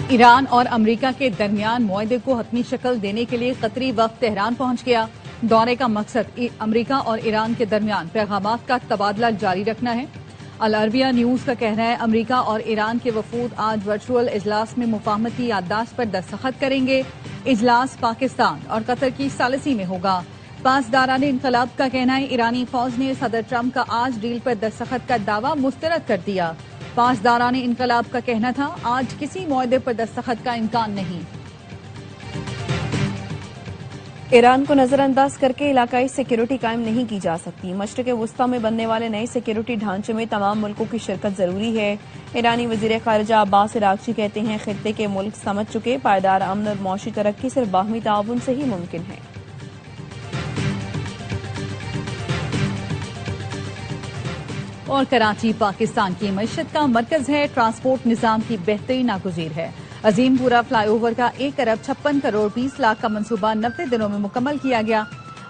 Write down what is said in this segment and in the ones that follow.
ایران اور امریکہ کے درمیان معاہدے کو حتمی شکل دینے کے لیے قطری وفد تہران پہنچ گیا۔ دورے کا مقصد امریکہ اور ایران کے درمیان پیغامات کا تبادلہ جاری رکھنا ہے۔ العربیہ نیوز کا کہنا ہے امریکہ اور ایران کے وفود آج ورچوئل اجلاس میں مفاہمتی یادداشت پر دستخط کریں گے۔ اجلاس پاکستان اور قطر کی ثالثی میں ہوگا۔ پاسداران انقلاب کا کہنا ہے ایرانی فوج نے صدر ٹرمپ کا آج ڈیل پر دستخط کا دعویٰ مسترد کر دیا۔ پاسداران انقلاب کا کہنا تھا آج کسی معاہدے پر دستخط کا امکان نہیں۔ ایران کو نظر انداز کر کے علاقائی سیکیورٹی قائم نہیں کی جا سکتی۔ مشرق وسطی میں بننے والے نئے سیکیورٹی ڈھانچے میں تمام ملکوں کی شرکت ضروری ہے۔ ایرانی وزیر خارجہ عباس عراقچی کہتے ہیں خطے کے ملک سمجھ چکے پائیدار امن اور معاشی ترقی صرف باہمی تعاون سے ہی ممکن ہے۔ اور کراچی پاکستان کی معیشت کا مرکز ہے، ٹرانسپورٹ نظام کی بہتری ناگزیر ہے۔ عظیم پورہ فلائی اوور کا 1,56,20,00,000 کا منصوبہ 90 دنوں میں مکمل کیا گیا۔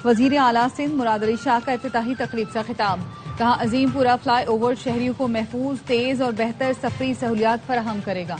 وزیر اعلیٰ سندھ مراد علی شاہ کا افتتاحی تقریب سے خطاب، کہا عظیم پورہ فلائی اوور شہریوں کو محفوظ، تیز اور بہتر سفری سہولیات فراہم کرے گا۔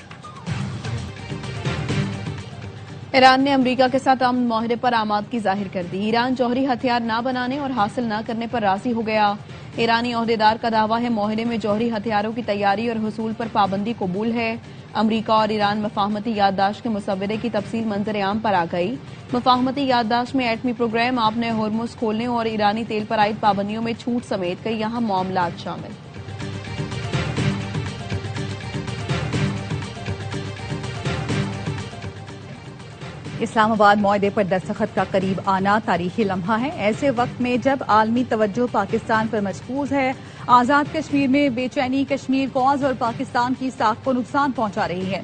ایران نے امریکہ کے ساتھ امن معاہدے پر آمادگی ظاہر کر دی۔ ایران جوہری ہتھیار نہ بنانے اور حاصل نہ کرنے پر راضی ہو گیا۔ ایرانی عہدیدار کا دعویٰ ہے معاہدے میں جوہری ہتھیاروں کی تیاری اور حصول پر پابندی قبول ہے۔ امریکہ اور ایران مفاہمتی یادداشت کے مسودے کی تفصیل منظر عام پر آ گئی۔ مفاہمتی یادداشت میں ایٹمی پروگرام، آبِ ہرمز کھولنے اور ایرانی تیل پر عائد پابندیوں میں چھوٹ سمیت کئی اہم معاملات شامل۔ اسلام آباد معاہدے پر دستخط کا قریب آنا تاریخی لمحہ ہے، ایسے وقت میں جب عالمی توجہ پاکستان پر مرکوز ہے۔ آزاد کشمیر میں بے چینی کشمیر کوز اور پاکستان کی ساکھ کو نقصان پہنچا رہی ہے۔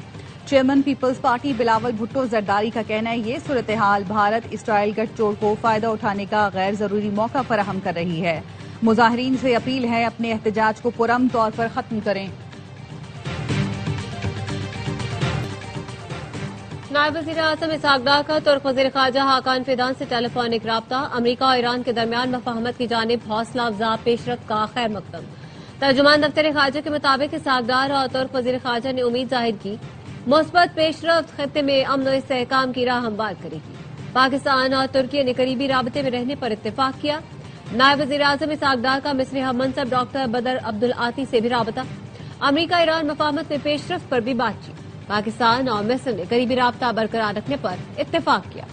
Chairman Peoples Party Bilawal Bhutto Zardari کا کہنا ہے یہ صورتحال بھارت اسرائیل گٹھ جوڑ کو فائدہ اٹھانے کا غیر ضروری موقع فراہم کر رہی ہے۔ مظاہرین سے اپیل ہے اپنے احتجاج کو پرامن طور پر ختم کریں۔ نائب وزیر اعظم اسحاق ڈار کا ترک وزیر خارجہ حاکان فیدان سے ٹیلی فونک رابطہ، امریکہ اور ایران کے درمیان مفاہمت کی جانب حوصلہ افزا پیش رفت کا خیر مقدم۔ ترجمان دفتر خارجہ کے مطابق اسحاق ڈار اور ترک وزیر خارجہ نے امید ظاہر کی مثبت پیش رفت خطے میں امن و استحکام کی راہ ہموار کرے گی۔ پاکستان اور ترکی نے قریبی رابطے میں رہنے پر اتفاق کیا۔ نائب وزیر اعظم اسحاق ڈار کا مصری ہم منصب ڈاکٹر بدر عبدالعاطی سے بھی رابطہ، امریکہ ایران مفاہمت میں پیش رفت پر بھی بات چیت۔ پاکستان اور مصر نے قریبی رابطہ برقرار رکھنے پر اتفاق کیا۔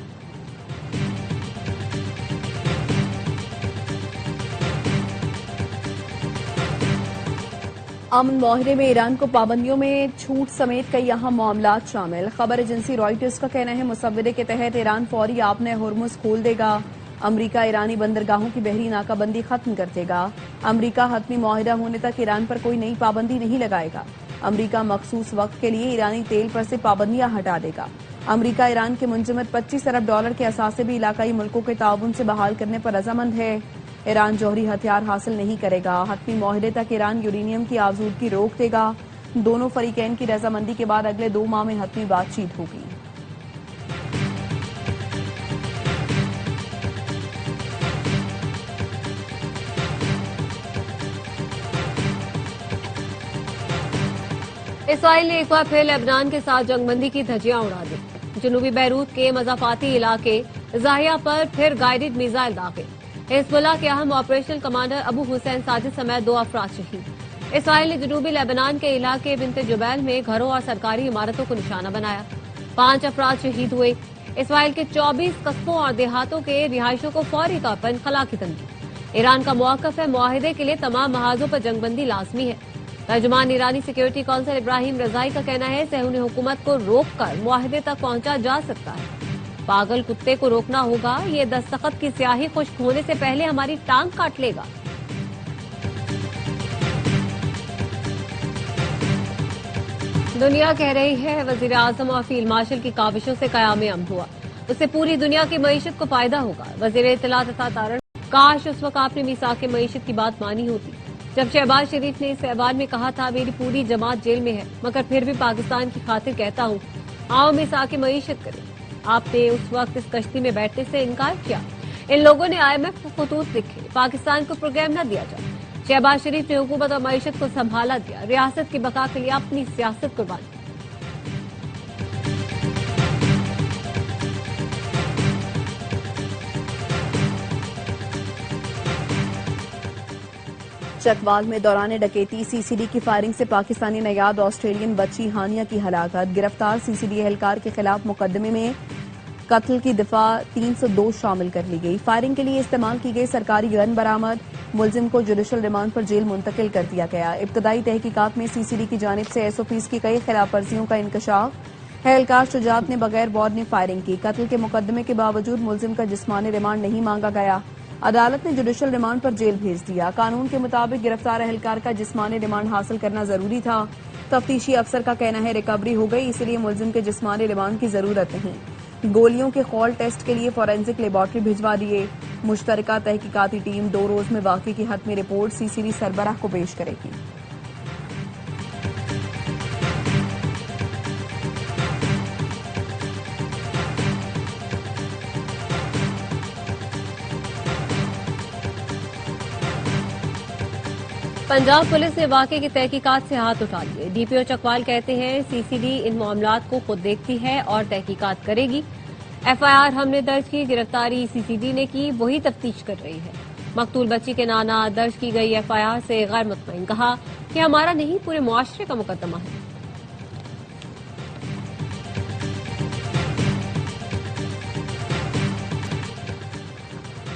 امن معاہدے میں ایران کو پابندیوں میں چھوٹ سمیت کئی اہم معاملات شامل۔ خبر ایجنسی رائٹرز کا کہنا ہے مسودے کے تحت ایران فوری آبِ ہرمز کھول دے گا۔ امریکہ ایرانی بندرگاہوں کی بحری ناکہ بندی ختم کر دے گا۔ امریکہ حتمی معاہدہ ہونے تک ایران پر کوئی نئی پابندی نہیں لگائے گا۔ امریکہ مخصوص وقت کے لیے ایرانی تیل پر سے پابندیاں ہٹا دے گا۔ امریکہ ایران کے منجمد $25 ارب کے اثاثے بھی علاقائی ملکوں کے تعاون سے بحال کرنے پر رضامند ہے۔ ایران جوہری ہتھیار حاصل نہیں کرے گا۔ حتمی معاہدے تک ایران یورینیم کی آزودگی روک دے گا۔ دونوں فریقین کی رضامندی کے بعد اگلے 2 ماہ میں حتمی بات چیت ہوگی۔ اسرائیل نے ایک بار پھر لبنان کے ساتھ جنگ بندی کی دھجیاں اڑا دی۔ جنوبی بیروت کے مضافاتی علاقے زاہیہ پر پھر گائیڈڈ میزائل داغے۔ حزب اللہ کے اہم آپریشنل کمانڈر ابو حسین ساجد سمیت 2 افراد شہید۔ اسرائیل نے جنوبی لبنان کے علاقے بنت جبیل میں گھروں اور سرکاری عمارتوں کو نشانہ بنایا۔ 5 افراد شہید ہوئے۔ اسرائیل کے 24 قصبوں اور دیہاتوں کے رہائشیوں کو فوری طور پر انخلا کی تنقید۔ ایران کا موقف ہے معاہدے کے لیے تمام محاذوں پر جنگ بندی لازمی ہے۔ ترجمان ایرانی سیکیورٹی کونسل ابراہیم رضائی کا کہنا ہے صہیونی حکومت کو روک کر معاہدے تک پہنچا جا سکتا ہے۔ پاگل کتے کو روکنا ہوگا، یہ دستخط کی سیاہی خشک ہونے سے پہلے ہماری ٹانگ کاٹ لے گا۔ دنیا کہہ رہی ہے وزیر اعظم اور فیلڈ مارشل کی کاوشوں سے قیام امن ہوا، اس سے پوری دنیا کی معیشت کو فائدہ ہوگا۔ وزیر اطلاعات عطا تارڑ، کاش اس وقت آپ نے میثاق معیشت کی بات مانی ہوتی جب شہباز شریف نے اس اعوان میں کہا تھا میری پوری جماعت جیل میں ہے مگر پھر بھی پاکستان کی خاطر کہتا ہوں آؤ میثاق معیشت کریں۔ آپ نے اس وقت اس کشتی میں بیٹھنے سے انکار کیا۔ ان لوگوں نے IMF کو خطوط لکھے، پاکستان کو پروگرام نہ دیا جائے۔ شہباز شریف نے حکومت اور معیشت کو سنبھالا دیا، ریاست کی بقا کے لیے اپنی سیاست قربان کی۔ چکوال میں دوران ڈکیتی سی سی ڈی کی فائرنگ سے پاکستانی نیاد آسٹریلین بچی ہانیہ کی ہلاکت، گرفتار سی سی ڈی اہلکار کے خلاف مقدمے میں قتل کی دفعہ 302 شامل کر لی گئی۔ فائرنگ کے لیے استعمال کی گئی سرکاری گن برآمد، ملزم کو جوڈیشل ریمانڈ پر جیل منتقل کر دیا گیا۔ ابتدائی تحقیقات میں سی سی ڈی کی جانب سے ایس او پیز کی کئی خلاف ورزیوں کا انکشاف، اہلکار شجاعت نے بغیر وارننگ فائرنگ کی۔ قتل کے مقدمے کے باوجود ملزم کا جسمانی ریمانڈ نہیں مانگا گیا، عدالت نے جوڈیشل ریمانڈ پر جیل بھیج دیا۔ قانون کے مطابق گرفتار اہلکار کا جسمانی ریمانڈ حاصل کرنا ضروری تھا۔ تفتیشی افسر کا کہنا ہے ریکوری ہو گئی، اس لیے ملزم کے جسمانی ریمانڈ کی ضرورت نہیں۔ گولیوں کے خول ٹیسٹ کے لیے فورینزک لیبارٹری بھجوا دیے۔ مشترکہ تحقیقاتی ٹیم 2 روز میں واقعے کی حتمی رپورٹ سی سی ڈی سربراہ کو پیش کرے گی۔ پنجاب پولیس نے واقعے کی تحقیقات سے ہاتھ اٹھا لیے۔ ڈی پی او چکوال کہتے ہیں سی سی ڈی ان معاملات کو خود دیکھتی ہے اور تحقیقات کرے گی۔ ایف آئی آر ہم نے درج کی، گرفتاری سی سی ڈی نے کی، وہی تفتیش کر رہی ہے۔ مقتول بچی کے نانا درج کی گئی ایف آئی آر سے غیر مطمئن، کہا کہ ہمارا نہیں پورے معاشرے کا مقدمہ ہے۔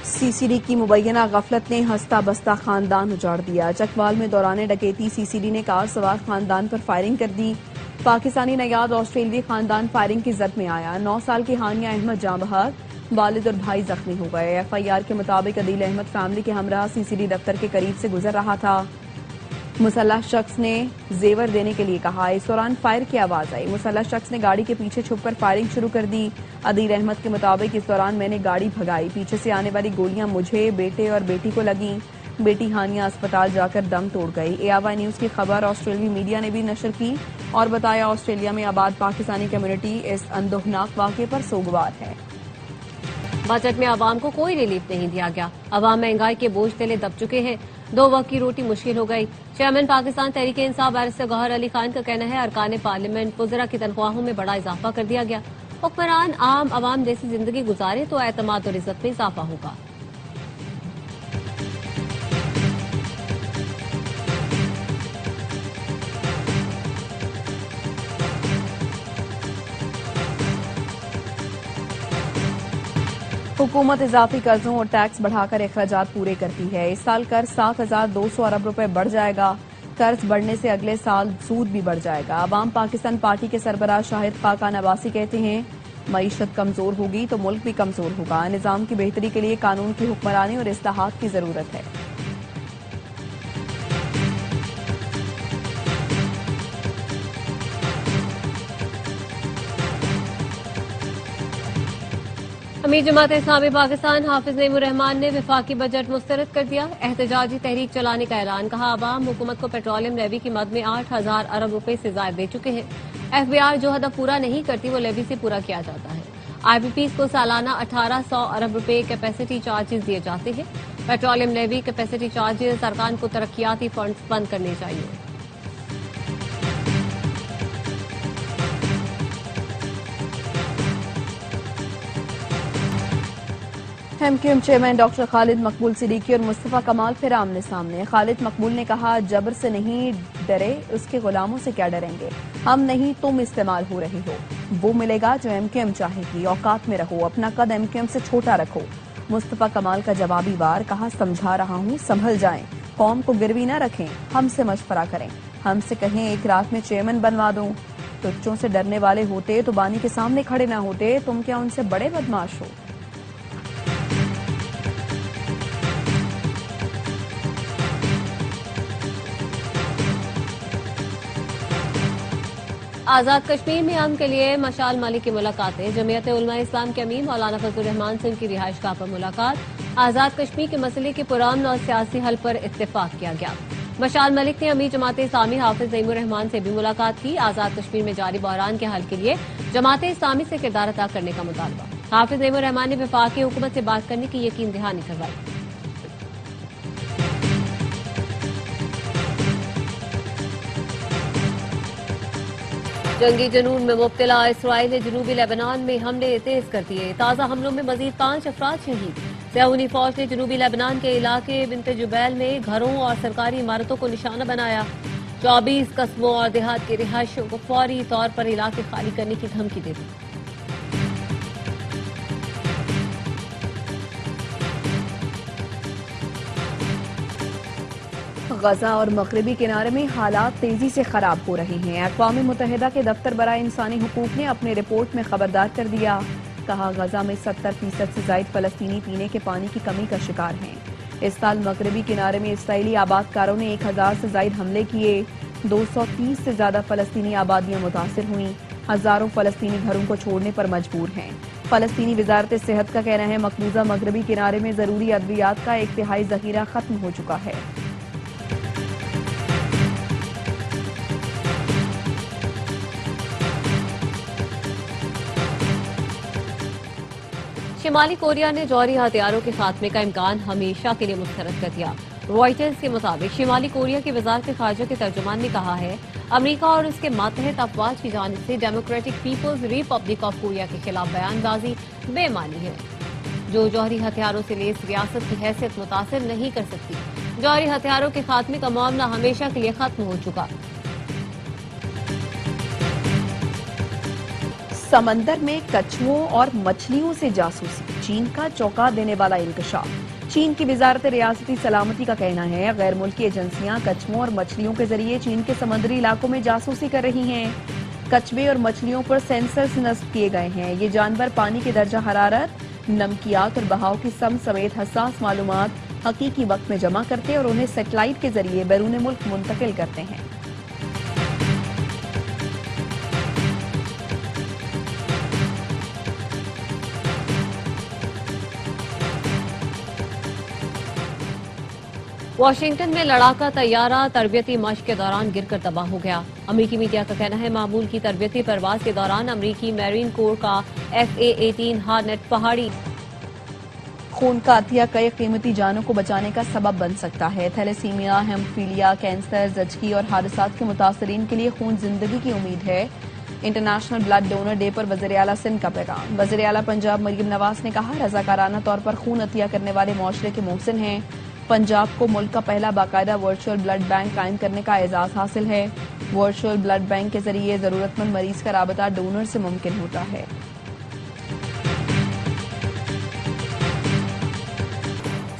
سی سی ڈی کی مبینہ غفلت نے ہستا بستہ خاندان اجاڑ دیا۔ چکوال میں دوران ڈکیتی سی سی ڈی نے کار سوار خاندان پر فائرنگ کر دی۔ پاکستانی نیاد آسٹریلوی خاندان فائرنگ کی زد میں آیا۔ 9 سال کی ہانیہ احمد جاں بحق، والد اور بھائی زخمی ہو گئے۔ ایف آئی آر کے مطابق عدیل احمد فیملی کے ہمراہ سی سی ڈی دفتر کے قریب سے گزر رہا تھا۔ مسلح شخص نے زیور دینے کے لیے کہا، اس دوران فائر کی آواز آئی۔ مسلح شخص نے گاڑی کے پیچھے چھپ کر فائرنگ شروع کر دی۔ عدیل احمد کے مطابق اس دوران میں نے گاڑی بھگائی، پیچھے سے آنے والی گولیاں مجھے، بیٹے اور بیٹی کو لگیں۔ بیٹی ہانیہ اسپتال جا کر دم توڑ گئی۔ اے آئی وائی نیوز کی خبر آسٹریلوی میڈیا نے بھی نشر کی اور بتایا آسٹریلیا میں آباد پاکستانی کمیونٹی اس اندوہناک واقعے پر سوگوار ہے۔ بجٹ میں عوام کو کوئی ریلیف نہیں دیا گیا۔ عوام مہنگائی کے بوجھ تلے دب چکے ہیں، 2 وقت کی روٹی مشکل ہو گئی۔ چیئرمین پاکستان تحریک انصاف بیرسٹر گوہر علی خان کا کہنا ہے ارکان پارلیمنٹ وزراء کی تنخواہوں میں بڑا اضافہ کر دیا گیا۔ حکمران عام عوام جیسی زندگی گزارے تو اعتماد اور عزت میں اضافہ ہوگا۔ حکومت اضافی قرضوں اور ٹیکس بڑھا کر اخراجات پورے کرتی ہے۔ اس سال قرض 7,200 ارب روپے بڑھ جائے گا۔ قرض بڑھنے سے اگلے سال سود بھی بڑھ جائے گا۔ عوام پاکستان پارٹی کے سربراہ شاہد خاقان عباسی کہتے ہیں معیشت کمزور ہوگی تو ملک بھی کمزور ہوگا۔ نظام کی بہتری کے لیے قانون کی حکمرانی اور اصلاحات کی ضرورت ہے۔ امیر جماعت اسلامی پاکستان حافظ نعیم الرحمان نے وفاقی بجٹ مسترد کر دیا۔ احتجاجی تحریک چلانے کا اعلان، کہا عوام حکومت کو پیٹرولیم لیوی کی مد میں 8,000 ارب روپے سے زائد دے چکے ہیں۔ ایف بی آر جو ہدف پورا نہیں کرتی وہ لیوی سے پورا کیا جاتا ہے۔ آئی پی پیز کو سالانہ 1,800 ارب روپے کیپیسٹی چارجز دیے جاتے ہیں۔ پیٹرولیم لیوی کیپیسٹی چارجز ارکان کو ترقیاتی فنڈز بند کرنے چاہیے۔ M Q M chairman doctor Khalid Maqbool Siddiqui اور مصطفیٰ کمال پھر آمنے سامنے۔ خالد مقبول نے کہا جبر سے نہیں ڈرے، اس کے غلاموں سے کیا ڈریں گے؟ ہم نہیں تم استعمال ہو رہے ہو، وہ ملے گا جو ایم کیو ایم چاہے گی۔ اوقات میں رہو، اپنا قد ایم کیو ایم سے چھوٹا رکھو۔ مصطفیٰ کمال کا جوابی وار، کہا سمجھا رہا ہوں سنبھل جائیں، قوم کو گروی نہ رکھیں، ہم سے مشورہ کریں، ہم سے کہیں ایک رات میں چیئرمین بنوا دوں۔ ٹچوں سے ڈرنے والے ہوتے تو بانی کے سامنے کھڑے نہ ہوتے، تم کیا ان سے بڑے بدماش ہو؟ آزاد کشمیر میں امن کے لیے مشال ملک کی ملاقاتیں، جمعیت علماء اسلام کے امیر مولانا فضل الرحمان سے ان کی رہائش گاہ پر ملاقات۔ آزاد کشمیر کے مسئلے کے پرامن اور سیاسی حل پر اتفاق کیا گیا۔ مشال ملک نے امیر جماعت اسلامی حافظ نعیم الرحمان سے بھی ملاقات کی۔ آزاد کشمیر میں جاری بحران کے حل کے لیے جماعت اسلامی سے کردار ادا کرنے کا مطالبہ۔ حافظ نعیم الرحمان نے وفاقی حکومت سے بات کرنے کی یقین دہانی کروائی۔ جنگی جنون میں مبتلا اسرائیل نے جنوبی لیبنان میں حملے تیز کر دیے۔ تازہ حملوں میں مزید 5 افراد شہید۔ صہیونی فوج نے جنوبی لبنان کے علاقے بنت جبیل میں گھروں اور سرکاری عمارتوں کو نشانہ بنایا. 24 قصبوں اور دیہات کے رہائشیوں کو فوری طور پر علاقے خالی کرنے کی دھمکی دے دی. غزہ اور مغربی کنارے میں حالات تیزی سے خراب ہو رہے ہیں. اقوام متحدہ کے دفتر برائے انسانی حقوق نے اپنے رپورٹ میں خبردار کر دیا. کہا غزہ میں 70% سے زائد فلسطینی پینے کے پانی کی کمی کا شکار ہیں. اس سال مغربی کنارے میں اسرائیلی آباد کاروں نے 1000 سے زائد حملے کیے. 230 سے زیادہ فلسطینی آبادیاں متاثر ہوئیں. ہزاروں فلسطینی گھروں کو چھوڑنے پر مجبور ہیں. فلسطینی وزارت صحت کا کہنا ہے مقبوضہ مغربی کنارے میں ضروری ادویات کا 1 تہائی ذخیرہ ختم ہو چکا ہے. شمالی کوریا نے جوہری ہتھیاروں کے خاتمے کا امکان ہمیشہ کے لیے مسترد کر دیا. رائٹرز کے مطابق شمالی کوریا کی وزارت خارجہ کے ترجمان نے کہا ہے امریکہ اور اس کے ماتحت افواج کی جانب سے Democratic People's Republic of Korea کے خلاف بیان بازی بے معنی ہے جو جوہری ہتھیاروں سے لیس ریاست کی حیثیت متاثر نہیں کر سکتی. جوہری ہتھیاروں کے خاتمے کا معاملہ ہمیشہ کے لیے ختم ہو چکا. سمندر میں کچھووں اور مچھلیوں سے جاسوسی، چین کا چونکا دینے والا انکشاف. چین کی وزارت ریاستی سلامتی کا کہنا ہے غیر ملکی ایجنسیاں کچھووں اور مچھلیوں کے ذریعے چین کے سمندری علاقوں میں جاسوسی کر رہی ہیں. کچھوے اور مچھلیوں پر سینسرز نصب کیے گئے ہیں. یہ جانور پانی کی درجہ حرارت، نمکیات اور بہاؤ کی سمت سمیت حساس معلومات حقیقی وقت میں جمع کرتے اور انہیں سیٹلائٹ کے ذریعے بیرون ملک منتقل کرتے ہیں. واشنگٹن میں لڑاکا طیارہ تربیتی مشق کے دوران گر کر تباہ ہو گیا. امریکی میڈیا کا کہنا ہے معمول کی تربیتی پرواز کے دوران امریکی میرین کور کا FA-18 ہارنٹ پہاڑی خون کا عطیہ کئی قیمتی جانوں کو بچانے کا سبب بن سکتا ہے. تھیلیسیمیا، ہیموفیلیا، کینسر، زچگی اور حادثات کے متاثرین کے لیے خون زندگی کی امید ہے. انٹرنیشنل بلڈ ڈونر ڈے پر وزیراعلیٰ سندھ کا پیغام. وزیراعلیٰ پنجاب مریم نواز نے کہا رضاکارانہ طور پر خون عطیہ کرنے والے معاشرے کے محسن ہیں. پنجاب کو ملک کا پہلا باقاعدہ ورچوئل بلڈ بینک قائم کرنے کا اعزاز حاصل ہے. ورچوئل بلڈ بینک کے ذریعے ضرورت مند مریض کا رابطہ ڈونر سے ممکن ہوتا ہے.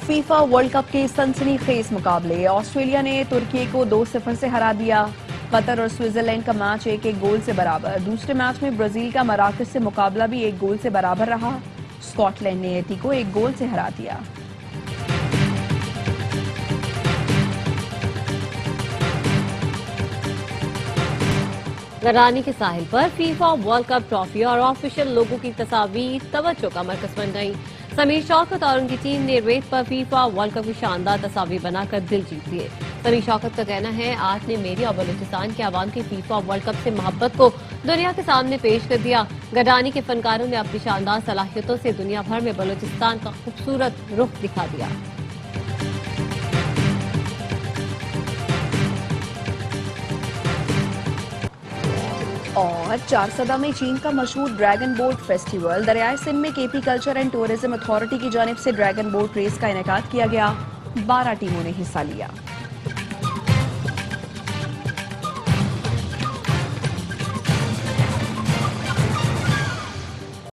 فیفا ورلڈ کپ کے سنسنی خیز مقابلے. آسٹریلیا نے ترکی کو 2-0 سے ہرا دیا. قطر اور سوئٹزرلینڈ کا میچ 1-1 گول سے برابر. دوسرے میچ میں برازیل کا مراکش سے مقابلہ بھی 1 گول سے برابر رہا. اسکاٹ لینڈ نے ہیٹی کو 1 گول سے ہرا دیا. گرانی کے ساحل پر فیفا ورلڈ کپ ٹرافی اور آفیشل لوگوں کی تصاویر توجہ کا مرکز بن گئی. سمیر شوکت اور ان کی ٹیم نے ریت پر فیفا ورلڈ کپ کی شاندار تصاویر بنا کر دل جیت لیے. سمیر شوکت کا کہنا ہے آج نے میری اور بلوچستان کے عوام کی فیفا ورلڈ کپ سے محبت کو دنیا کے سامنے پیش کر دیا. گرانی کے فنکاروں نے اپنی شاندار صلاحیتوں سے دنیا بھر میں بلوچستان کا خوبصورت رخ دکھا دیا. اور چارسدہ میں چین کا مشہور ڈریگن بوٹ فیسٹیول. دریائے سندھ میں KP culture and tourism authority کی جانب سے ڈریگن بوٹ ریس کا انعقاد کیا گیا. 12 ٹیموں نے حصہ لیا.